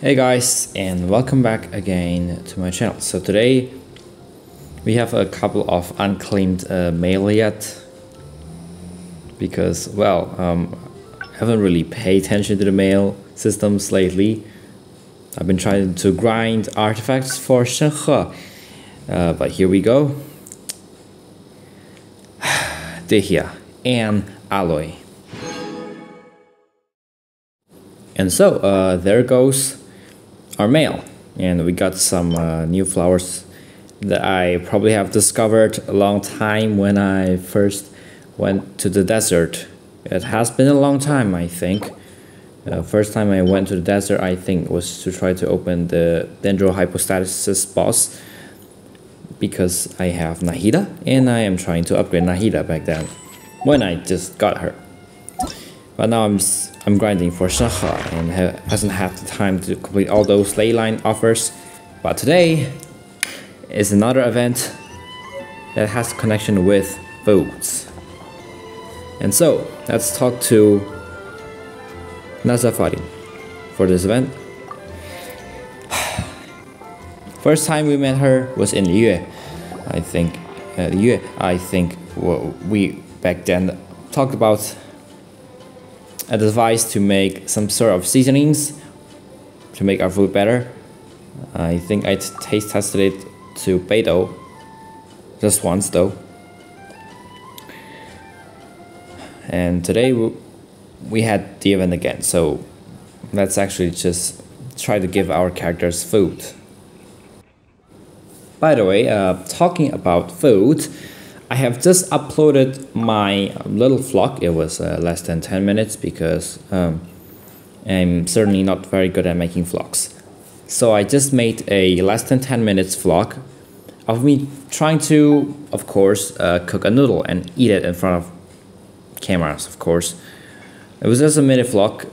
Hey guys, and welcome back again to my channel. So today we have a couple of unclaimed mail yet because, well, I haven't really paid attention to the mail systems lately. I've been trying to grind artifacts for Shenhe, but here we go. Dehia and alloy. And so there goes our mail, and we got some new flowers that I probably have discovered a long time when I first went to the desert. It has been a long time, I think. First time I went to the desert, I think, was to try to open the Dendrohypostasis boss because I have Nahida, and I am trying to upgrade Nahida back then when I just got her. But now I'm grinding for Shenhe and hasn't had the time to complete all those ley line offers. But today is another event that has connection with foods. And so let's talk to Nazafari for this event. First time we met her was in Liyue, I think. We back then talked about a device to make some sort of seasonings to make our food better. I think I taste tested it to Beidou just once though. And today we had the event again, so let's actually just try to give our characters food. By the way, talking about food, I have just uploaded my little vlog. It was less than 10 minutes because I'm certainly not very good at making vlogs. So I just made a less than 10 minutes vlog of me trying to, of course, cook a noodle and eat it in front of cameras, of course. It was just a minute vlog,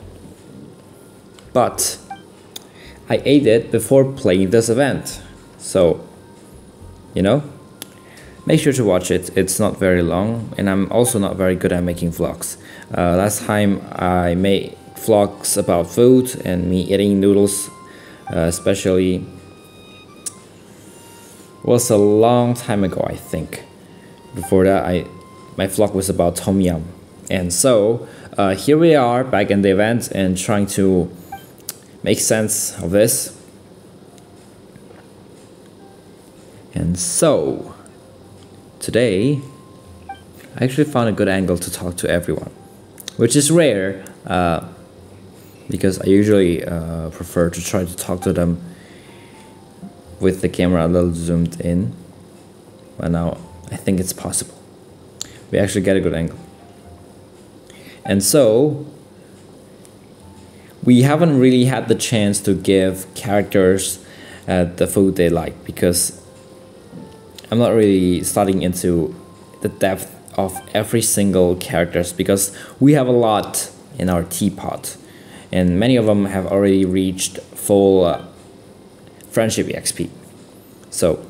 but I ate it before playing this event. So, you know, make sure to watch it. It's not very long, and I'm also not very good at making vlogs. Last time I made vlogs about food and me eating noodles, especially, was a long time ago, I think. Before that, my vlog was about tom yum. And so, here we are back in the event and trying to make sense of this. And so, today, I actually found a good angle to talk to everyone, which is rare because I usually prefer to try to talk to them with the camera a little zoomed in, but now I think it's possible. We actually get a good angle. And so, we haven't really had the chance to give characters the food they like because I'm not really studying into the depth of every single characters because we have a lot in our Teapot, and many of them have already reached full friendship XP. So,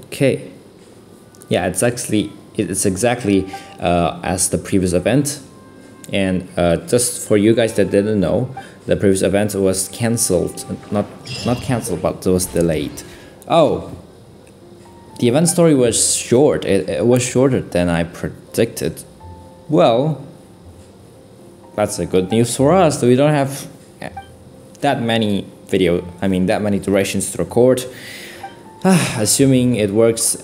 okay, yeah, it's exactly as the previous event, and just for you guys that didn't know, the previous event was cancelled, not cancelled, but it was delayed. Oh, the event story was short. It was shorter than I predicted. Well, that's a good news for us. We don't have that many durations to record. Assuming it works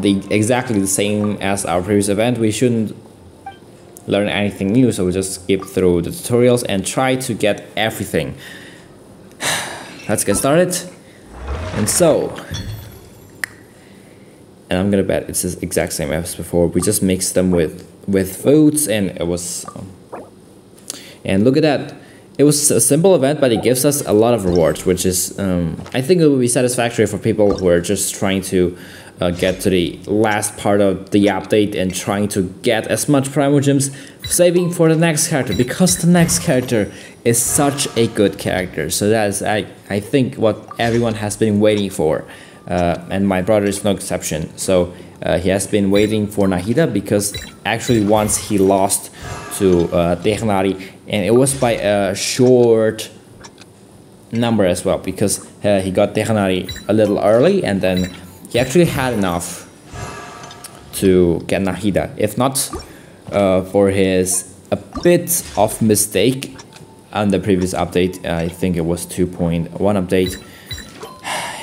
exactly the same as our previous event, we shouldn't learn anything new, so we'll just skip through the tutorials and try to get everything. Let's get started. And so, and I'm gonna bet it's the exact same as before. We just mixed them with foods, and it was and look at that. It was a simple event, but it gives us a lot of rewards, which is I think it will be satisfactory for people who are just trying to get to the last part of the update and trying to get as much primal gems, saving for the next character, because the next character is such a good character. So that is, I think, what everyone has been waiting for, and my brother is no exception. So he has been waiting for Nahida because actually once he lost to Tehnari and it was by a short number as well, because he got Dehanari a little early, and then he actually had enough to get Nahida. If not for his a bit of mistake on the previous update, I think it was 2.1 update,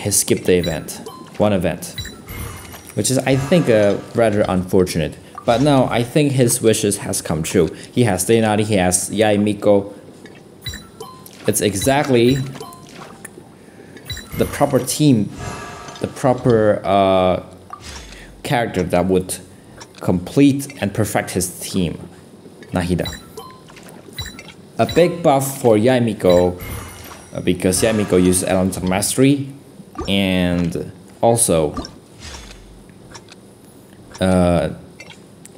he skipped the event, one event, which is, I think, rather unfortunate. But now I think his wishes has come true. He has Dehanari, he has Yae Miko. It's exactly the proper team, the proper character that would complete and perfect his team, Nahida. A big buff for Yae Miko, because Yae Miko uses Elemental Mastery, and also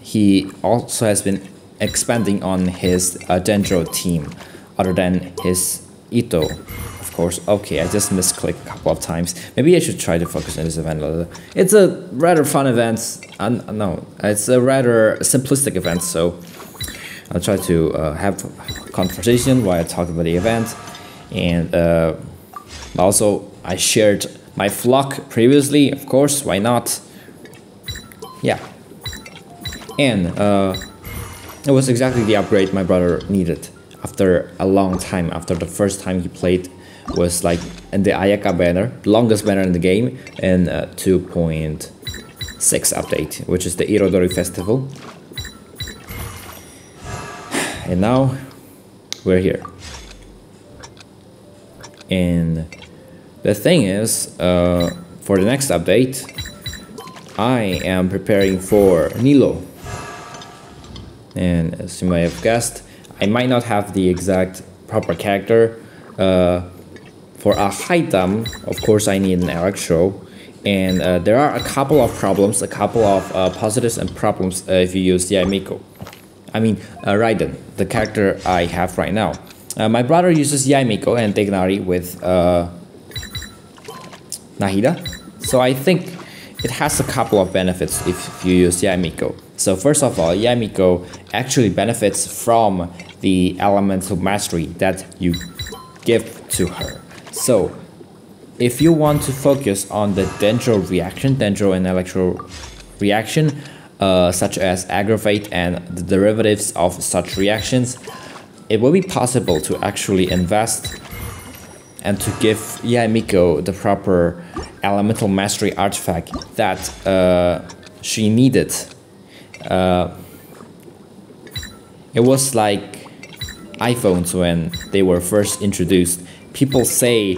he also has been expanding on his Dendro team, other than his Ito, of course. Okay, I just misclicked a couple of times. Maybe I should try to focus on this event a little. It's a rather fun event. No, it's a rather simplistic event, so I'll try to have a conversation while I talk about the event. And also, I shared my vlog previously, of course, why not? Yeah. And it was exactly the upgrade my brother needed after a long time. After the first time he played was like in the Ayaka banner, longest banner in the game, and 2.6 update, which is the Irodori Festival. And now we're here. And the thing is, for the next update, I am preparing for Nilo. And as you may have guessed, I might not have the exact proper character. For a Haitam, of course, I need an Electro. And there are a couple of problems, a couple of positives and problems if you use Yae Miko. I mean, Raiden, the character I have right now. My brother uses Yae Miko and Degnari with Nahida. So I think it has a couple of benefits if you use Yae Miko. So first of all, Yae Miko actually benefits from the elemental mastery that you give to her. So if you want to focus on the Dendro reaction, Dendro and Electro reaction, such as aggravate and the derivatives of such reactions, it will be possible to actually invest and to give Yae Miko the proper elemental mastery artifact that she needed. It was like iPhones when they were first introduced. People say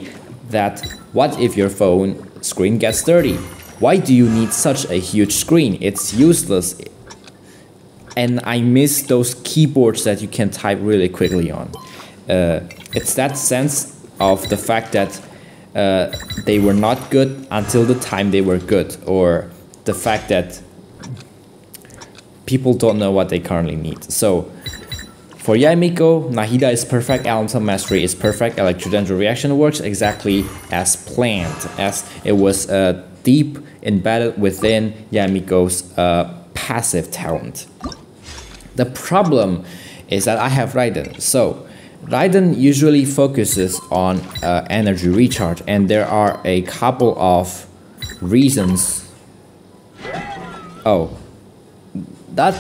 that, what if your phone screen gets dirty? Why do you need such a huge screen? It's useless. And I miss those keyboards that you can type really quickly on. It's that sense of the fact that they were not good until the time they were good, or the fact that people don't know what they currently need. So for Yae Miko, Nahida is perfect, Elemental Mastery is perfect, Electrodendro reaction works exactly as planned, as it was deep embedded within Yae Miko's passive talent. The problem is that I have Raiden. So Raiden usually focuses on energy recharge, and there are a couple of reasons. Oh, that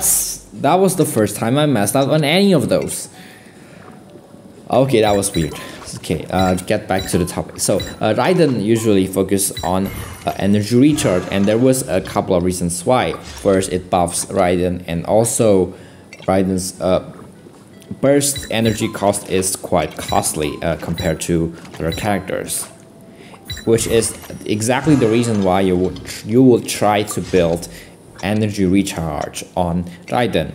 was the first time I messed up on any of those. Okay, that was weird. Okay, get back to the topic. So Raiden usually focuses on energy recharge, and there was a couple of reasons why. First, it buffs Raiden, and also Raiden's burst energy cost is quite costly compared to other characters, which is exactly the reason why you would try to build energy recharge on Raiden,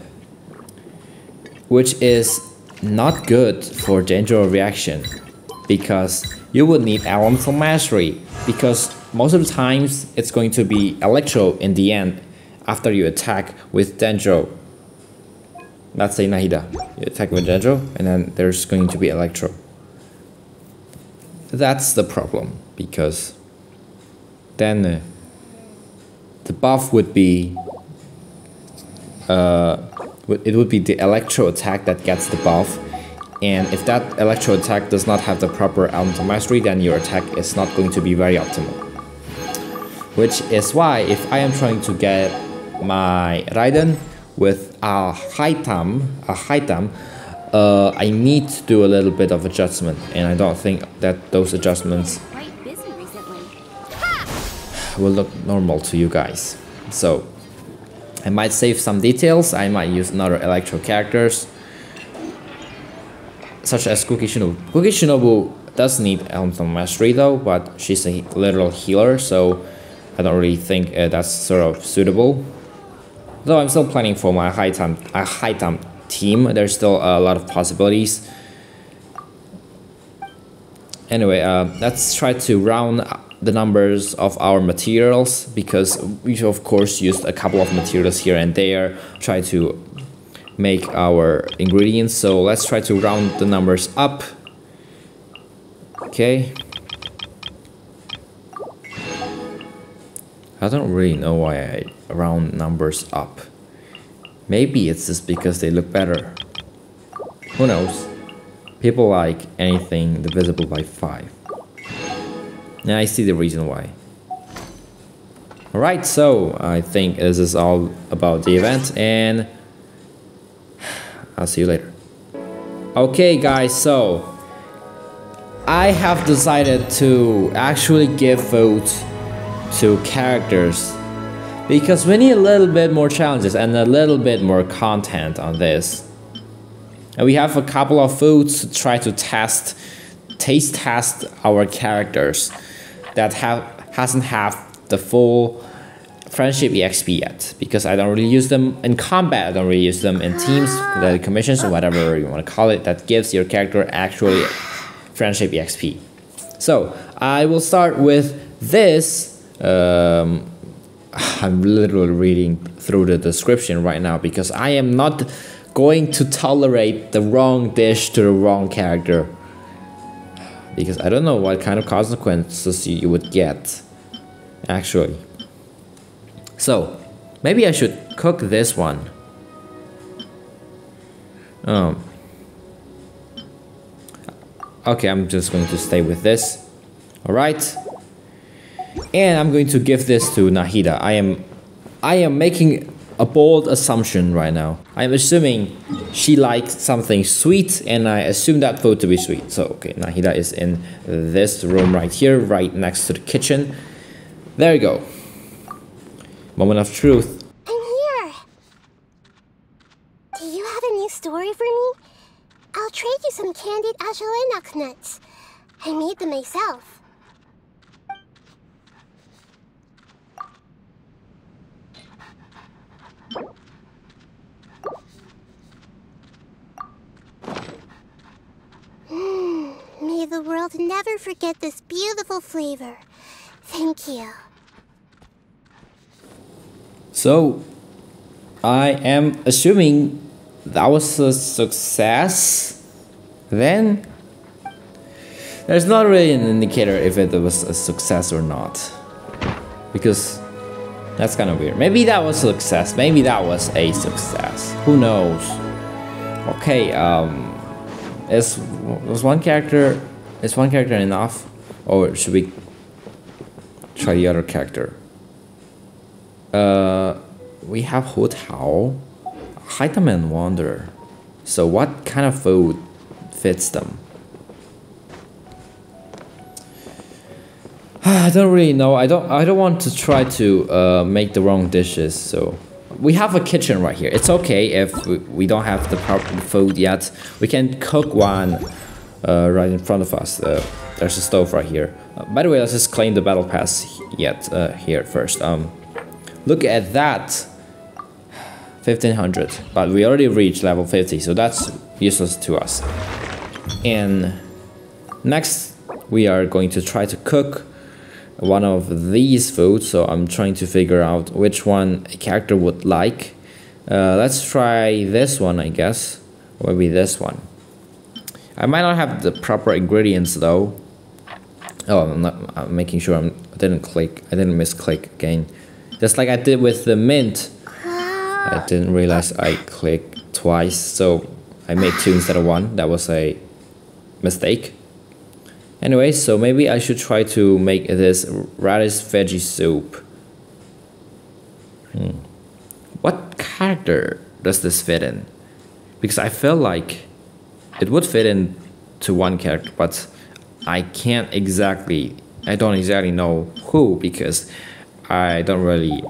which is not good for Dendro reaction, because you would need elemental mastery, because most of the times it's going to be Electro in the end after you attack with Dendro. Let's say Nahida, you attack with Dendro, and then there's going to be Electro. That's the problem, because then the buff would be it would be the Electro attack that gets the buff, And if that electro attack does not have the proper elemental mastery, then your attack is not going to be very optimal. Which is why if I am trying to get my Raiden with a high time, I need to do a little bit of adjustment, and I don't think that those adjustments will look normal to you guys. So I might save some details. I might use another electro characters, such as Kuki Shinobu. Kuki Shinobu does need elemental mastery though, but she's a literal healer, so I don't really think that's sort of suitable. Though I'm still planning for my high time team. There's still a lot of possibilities. Anyway, let's try to round the numbers of our materials, because we of course used a couple of materials here and there, try to make our ingredients. So let's try to round the numbers up. Okay. I don't really know why I round numbers up. Maybe it's just because they look better. Who knows? People like anything divisible by 5. And I see the reason why. Alright, so I think this is all about the event, and I'll see you later. Okay guys, so I have decided to actually give vote to characters, because we need a little bit more challenges and a little bit more content on this. And we have a couple of votes to try to taste test our characters that hasn't have the full friendship EXP yet, because I don't really use them in combat. I don't really use them in teams, the commissions, or whatever you want to call it, that gives your character actually friendship EXP. So I will start with this. I'm literally reading through the description right now, because I am not going to tolerate the wrong dish to the wrong character, because I don't know what kind of consequences you would get actually. So maybe I should cook this one. Okay, I'm just going to stay with this. Alright. And I'm going to give this to Nahida. I am making a bold assumption right now. I'm assuming she likes something sweet, and I assume that food to be sweet. So okay, Nahida is in this room right here, right next to the kitchen. There you go. Moment of truth. I'm here. Do you have a new story for me? I'll trade you some candied ashwagandha nuts. I made them myself. May the world never forget this beautiful flavor. Thank you. So, I am assuming that was a success. Then, there's not really an indicator if it was a success or not, because that's kind of weird. Maybe that was a success. Maybe that was a success. Who knows? Okay. Is one character enough, or should we try the other character? We have Hu Tao, Haitama and Wanderer. So what kind of food fits them? I don't really know. I don't want to try to make the wrong dishes. So we have a kitchen right here. It's okay if we don't have the proper food yet. We can cook one right in front of us. There's a stove right here. By the way, let's just claim the battle pass here first. Look at that, 1500. But we already reached level 50, so that's useless to us. And next, we are going to try to cook one of these foods. So I'm trying to figure out which one a character would like. Let's try this one, I guess. Or maybe this one. I might not have the proper ingredients though. Oh, I'm making sure I didn't misclick again. Just like I did with the mint. I didn't realize I clicked twice. So I made 2 instead of 1. That was a mistake. Anyway, so maybe I should try to make this radish veggie soup. What character does this fit in? Because I feel like it would fit in to one character, but I don't exactly know who, because I don't really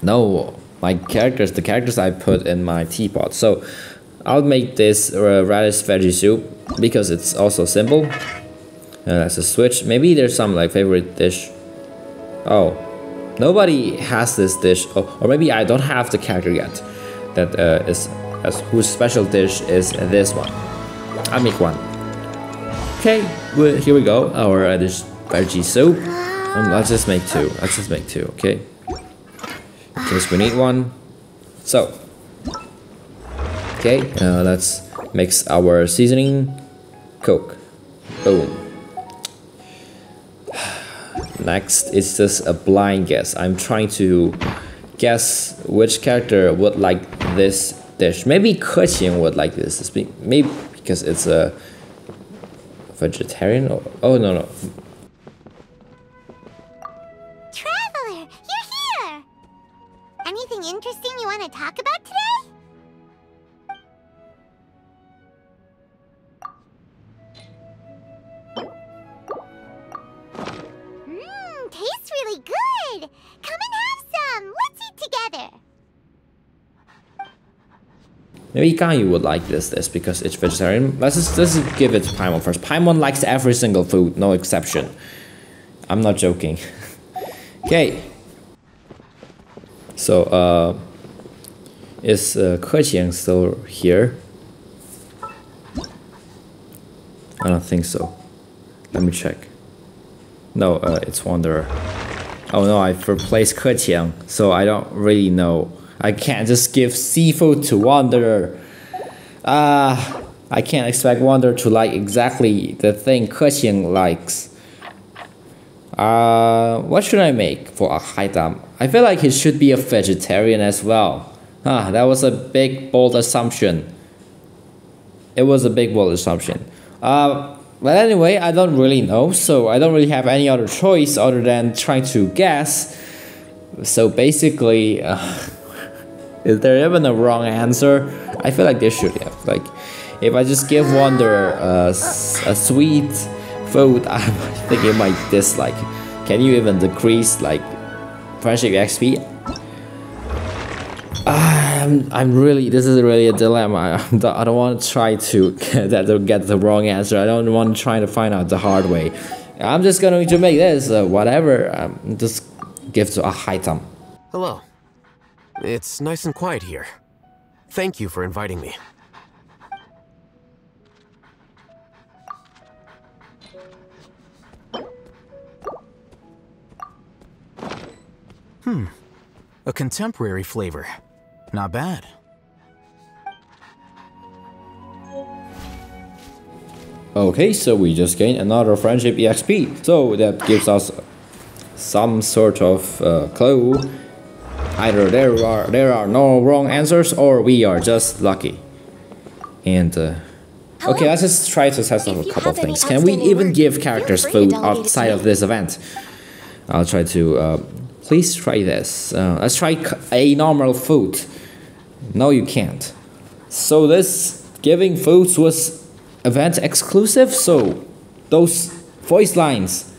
know the characters I put in my teapot. So I'll make this radish veggie soup because it's also simple. Let's just switch. Maybe there's some like favorite dish. Oh, nobody has this dish. Oh, or maybe I don't have the character yet that whose special dish is this one. I'll make one. Okay, well, here we go. Our radish veggie soup. Let's just make 2. Okay. In case we need one. So, okay, let's mix our seasoning. Cook. Boom. Next, it's just a blind guess. I'm trying to guess which character would like this dish. Maybe Keqing would like this. Maybe because it's a vegetarian. Oh no. Traveler, you're here! Anything interesting you want to talk about today? Tastes really good! Come and have some! Let's eat together! Maybe Ganyu would like this because it's vegetarian. Let's just give it to Paimon first. Paimon likes every single food, no exception. I'm not joking. Okay. So, is Keqing still here? I don't think so. Let me check. No, it's Wanderer. Oh no, I've replaced Keqing, so I don't really know. I can't just give seafood to Wanderer. I can't expect Wanderer to like exactly the thing Keqing likes. What should I make for a Haidam? I feel like he should be a vegetarian as well. That was a big bold assumption. It was a big bold assumption. But anyway, I don't really know, so I don't really have any other choice other than trying to guess. So basically, is there even a wrong answer? I feel like there should have. Like, if I just give Wanderer a sweet food, I think it might dislike. Can you even decrease like friendship XP? This is really a dilemma. I don't want to try to get the wrong answer. I don't want to try to find out the hard way. I'm just going to make this, whatever, just give to a Haitam. Hello. It's nice and quiet here. Thank you for inviting me. A contemporary flavor. Not bad. Okay, so we just gained another friendship EXP. So that gives us some sort of clue. Either there are no wrong answers, or we are just lucky. And okay, let's just try to test out a couple of things. Can we even give characters food outside of this event? I'll try to. Please try this. Let's try a normal food. No, you can't. So this giving foods was event exclusive. So those voice lines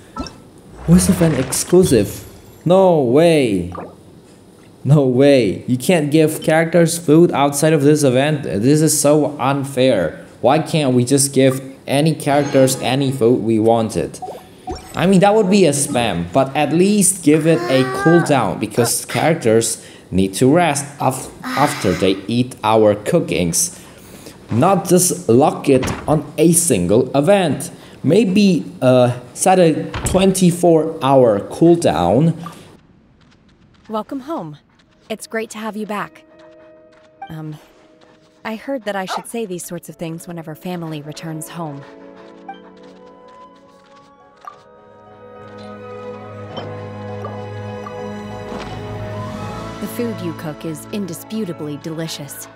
was event exclusive. No way. No way. You can't give characters food outside of this event. This is so unfair. Why can't we just give any characters any food we wanted? I mean, that would be a spam, but at least give it a cooldown, because characters need to rest after they eat our cookings. Not just lock it on a single event. Maybe set a 24-hour cooldown. Welcome home. It's great to have you back. I heard that I should say these sorts of things whenever family returns home. The food you cook is indisputably delicious.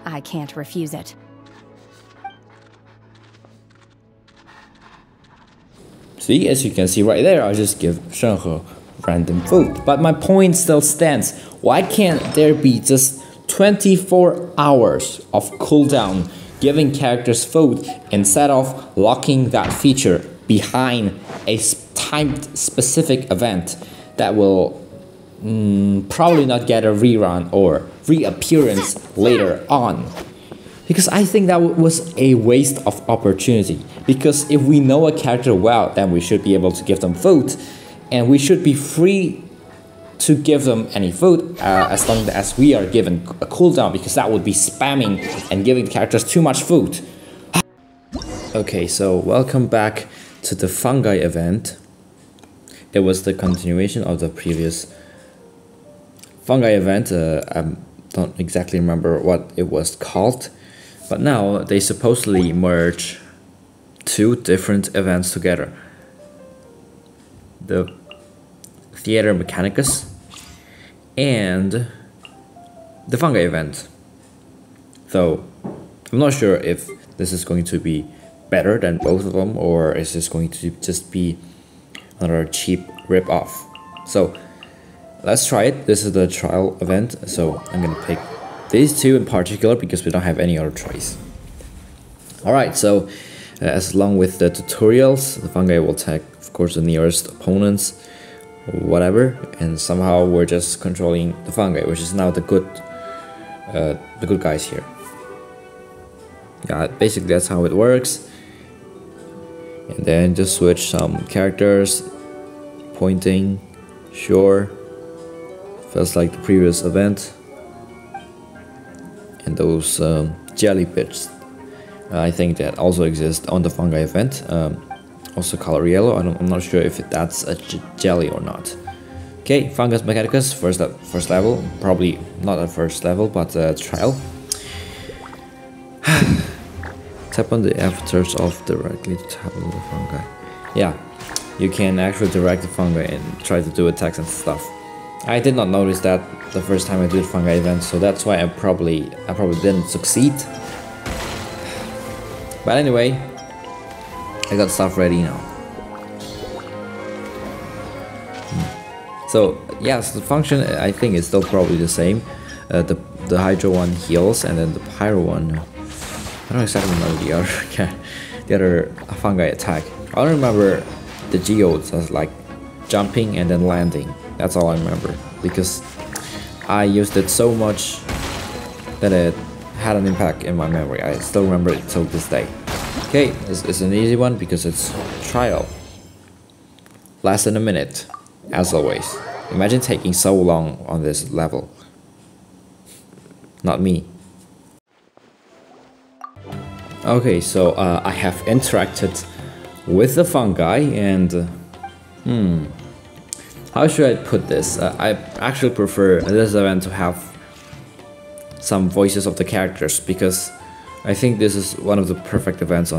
I can't refuse it. See, as you can see right there, I just give Shenhe random food. But my point still stands. Why can't there be just 24 hours of cooldown giving characters food instead of locking that feature behind a timed specific event that will probably not get a rerun or reappearance later on? Because I think that was a waste of opportunity. Because if we know a character well, then we should be able to give them food, and we should be free to give them any food as long as we are given a cooldown, because that would be spamming and giving the characters too much food. Okay, so welcome back to the Fungi event. It was the continuation of the previous Fungi event. I don't exactly remember what it was called, but now they supposedly merge two different events together. The Theater Mechanicus and the Fungi event. So I'm not sure if this is going to be better than both of them, or is this going to just be another cheap rip-off. So let's try it. This is the trial event, so I'm gonna pick these two in particular because we don't have any other choice. Alright, so as along with the tutorials, the Fungi will attack, of course, the nearest opponents, whatever, and somehow we're just controlling the Fungi, which is now the good guys here. Yeah, basically that's how it works. And then just switch some characters, pointing, sure, feels like the previous event. And those jelly bits, I think that also exist on the Fungi event. Also color yellow. I'm not sure if that's a jelly or not. Okay, Fungus Mechanicus, first level. Probably not at first level, but trial. Tap on the avatars off directly to tap on the Fungi. Yeah, you can actually direct the Fungi and try to do attacks and stuff. I did not notice that the first time I did Fungi event, so that's why I probably didn't succeed. But anyway, I got stuff ready now. So yes, the function I think is still probably the same. The Hydro one heals, and then the Pyro one, I don't exactly know the other Fungi attack. I don't remember the geodes as like jumping and then landing. That's all I remember, because I used it so much that it had an impact in my memory. I still remember it till this day. Okay, it's an easy one because it's trial. Less than a minute, as always. Imagine taking so long on this level. Not me. Okay, so I have interacted with the Fungi, and how should I put this? I actually prefer this event to have some voices of the characters, because I think this is one of the perfect events.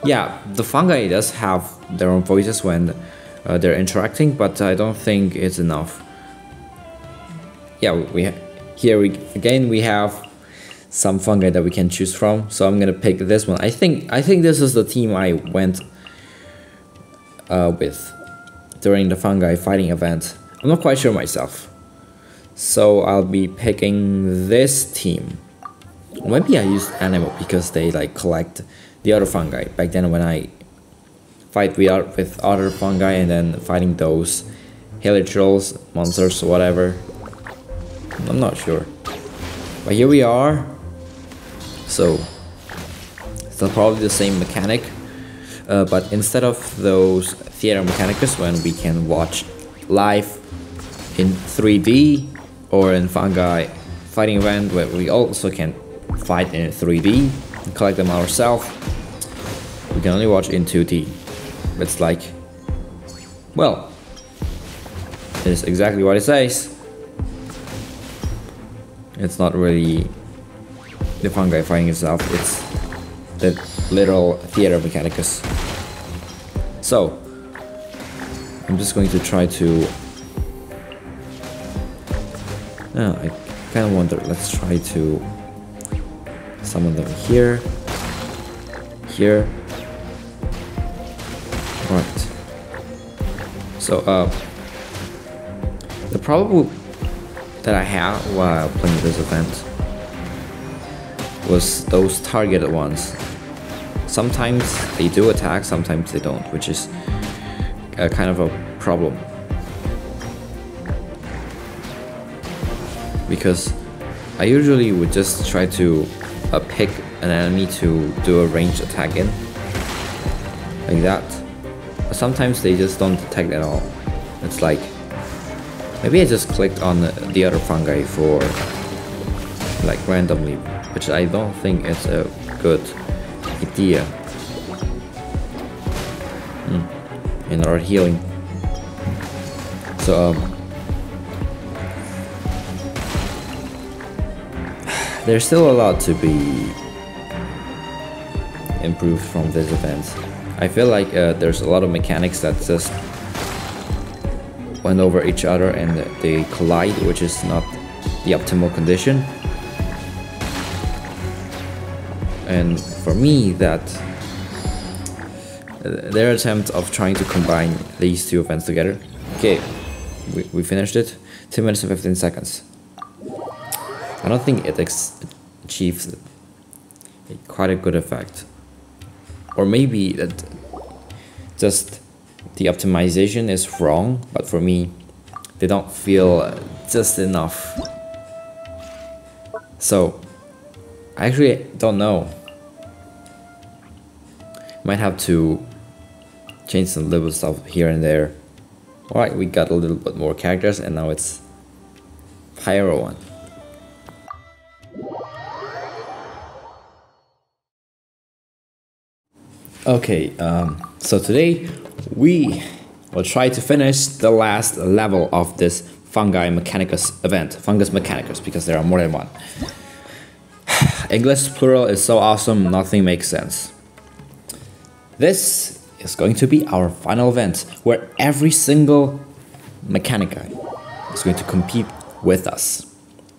Yeah, the Fungi does have their own voices when they're interacting, but I don't think it's enough. Yeah, we have some Fungi that we can choose from, so I'm gonna pick this one. I think this is the team I went with during the Fungi fighting event. I'm not quite sure myself, so I'll be picking this team. Maybe I used Animal because they like collect the other Fungi back then when I fight with other Fungi, and then fighting those Helitrolls, monsters, whatever. I'm not sure, but here we are. So still probably the same mechanic, but instead of those Theater Mechanicus when we can watch live in 3D, or in Fungi fighting event where we also can fight in 3D and collect them ourselves, we can only watch in 2D. It's like, well, it is exactly what it says. It's not really the Fungi fighting itself, it's the literal Theater Mechanicus. So I'm just going to try to Oh, I kind of wonder. Let's try to summon them here. Here. Right. So, the problem that I had while playing this event was those targeted ones. Sometimes they do attack, sometimes they don't, which is kind of a problem. Because I usually would just try to pick an enemy to do a ranged attack in, like that. But sometimes they just don't attack at all. It's like, maybe I just clicked on the other fungi for like randomly, which I don't think is a good idea. In our healing. So there's still a lot to be improved from this event. I feel like there's a lot of mechanics that just went over each other and they collide, which is not the optimal condition. And for me, that their attempt of trying to combine these two events together. Okay, we finished it. 2 minutes and 15 seconds. I don't think it achieves quite a good effect. Or maybe that just the optimization is wrong, but for me, they don't feel just enough. So, I actually don't know. Might have to change some little stuff here and there. Alright, we got a little bit more characters and now it's Pyro one. Okay, so today we will try to finish the last level of this Fungi Mechanicus event. Fungus Mechanicus, because there are more than one. English plural is so awesome, nothing makes sense. This is going to be our final event, where every single Mechanica is going to compete with us.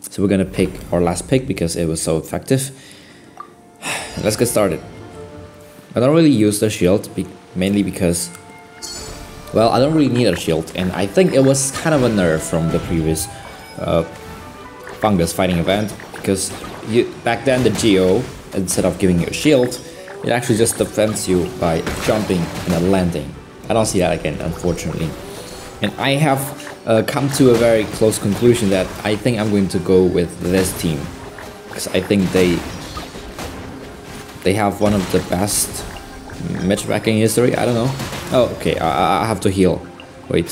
So we're gonna pick our last pick because it was so effective. Let's get started. I don't really use the shield, mainly because, well, I don't really need a shield, and I think it was kind of a nerf from the previous Fungus fighting event, because back then the Geo, instead of giving you a shield, it actually just defends you by jumping and then landing. I don't see that again, unfortunately. And I have come to a very close conclusion that I think I'm going to go with this team, because I think they have one of the best matchmaking history. I don't know. Oh, okay. I have to heal. Wait.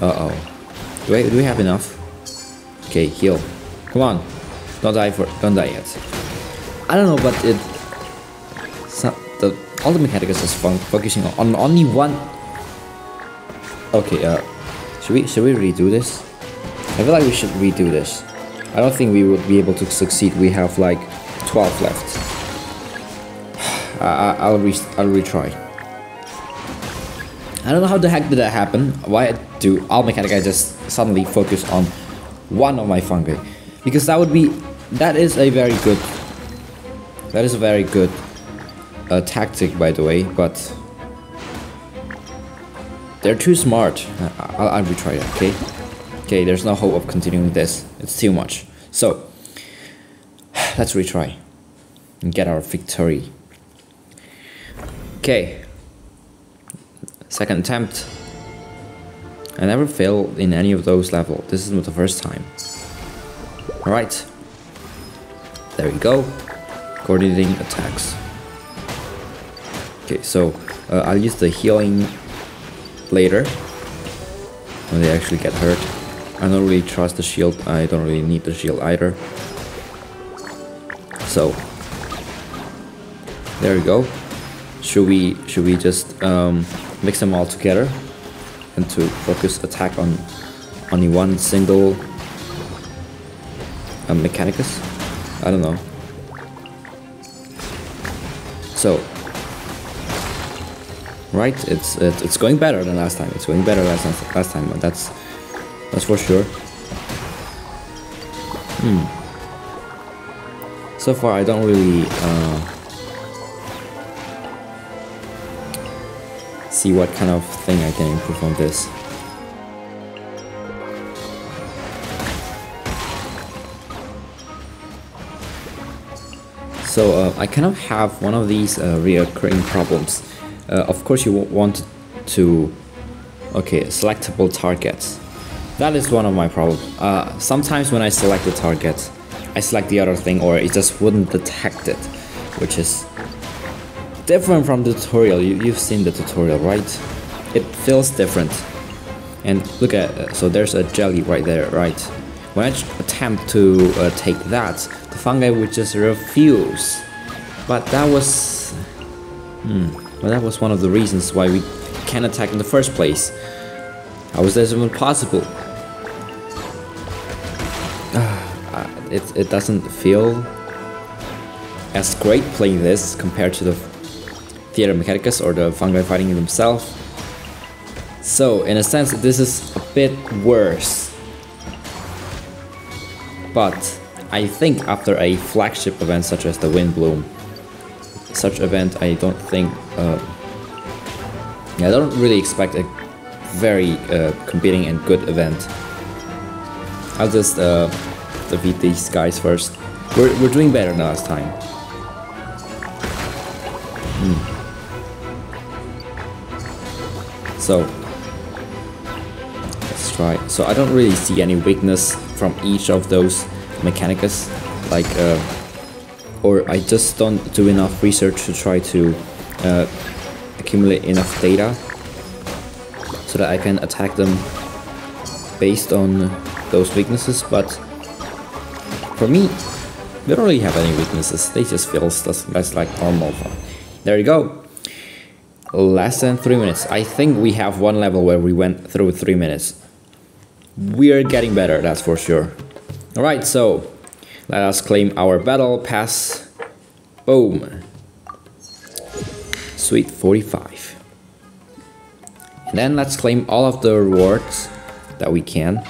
Uh-oh. Do we have enough? Okay, heal. Come on. Don't die yet. I don't know, but all the Mechanicus is focusing on only one. Okay, should we redo this? I feel like we should redo this. I don't think we would be able to succeed. We have like 12 left. I'll retry. I don't know how the heck did that happen. Why do all Mechanica just suddenly focus on one of my fungi? Because that is a very good tactic, by the way, but they're too smart. I'll retry that, okay? Okay, there's no hope of continuing this. It's too much. So, let's retry and get our victory. Okay. Second attempt. I never failed in any of those levels. This is the first time. Alright. There we go. Coordinating attacks. Okay, so I'll use the healing later when they actually get hurt. I don't really trust the shield. I don't really need the shield either. So there we go. Should we just mix them all together and to focus attack on only one single Mechanicus? I don't know. So right, it's going better than last time. It's going better last time, but that's for sure. So far, I don't really see what kind of thing I can improve on this. So I kind of have one of these reoccurring problems. Of course, you want to, okay, selectable targets. That is one of my problems. Sometimes when I select the target, I select the other thing, or it just wouldn't detect it, which is different from the tutorial. You've seen the tutorial, right? It feels different. And look at, so there's a jelly right there, right? When I attempt to take that, the fungi would just refuse. But that was, well, that was one of the reasons why we can't attack in the first place. How is this even possible? It doesn't feel as great playing this compared to the Theater Mechanicus or the fungi fighting themselves. So in a sense, this is a bit worse. But I think after a flagship event such as the Windblume, such event, I don't think, I don't really expect a very competing and good event. I'll just defeat these guys first. We're doing better than last time. So let's try. So I don't really see any weakness from each of those Mechanicus, like, or I just don't do enough research to try to accumulate enough data so that I can attack them based on those weaknesses. But for me, they don't really have any weaknesses. They just feel less like normal. There you go. Less than 3 minutes. I think we have one level where we went through 3 minutes. We're getting better, that's for sure. Alright, so let us claim our battle pass. Boom. Sweet 45. And then let's claim all of the rewards that we can.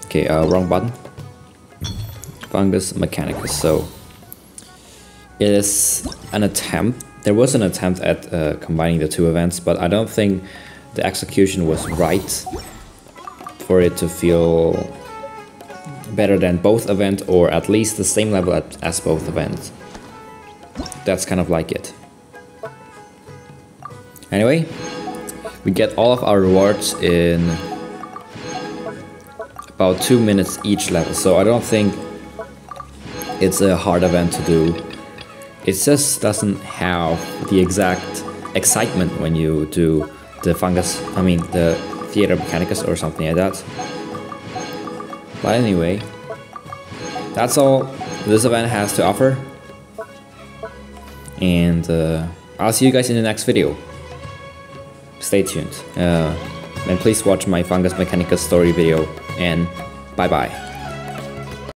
Okay, wrong button. Fungus Mechanicus. So it is an attempt. There was an attempt at combining the two events, but I don't think the execution was right for it to feel better than both events, or at least the same level as both events. That's kind of like it. Anyway, we get all of our rewards in about 2 minutes each level, so I don't think it's a hard event to do. It just doesn't have the exact excitement when you do the the Theater Mechanicus or something like that. But anyway, that's all this event has to offer. And I'll see you guys in the next video. Stay tuned. And please watch my Fungus Mechanicus story video. And bye bye.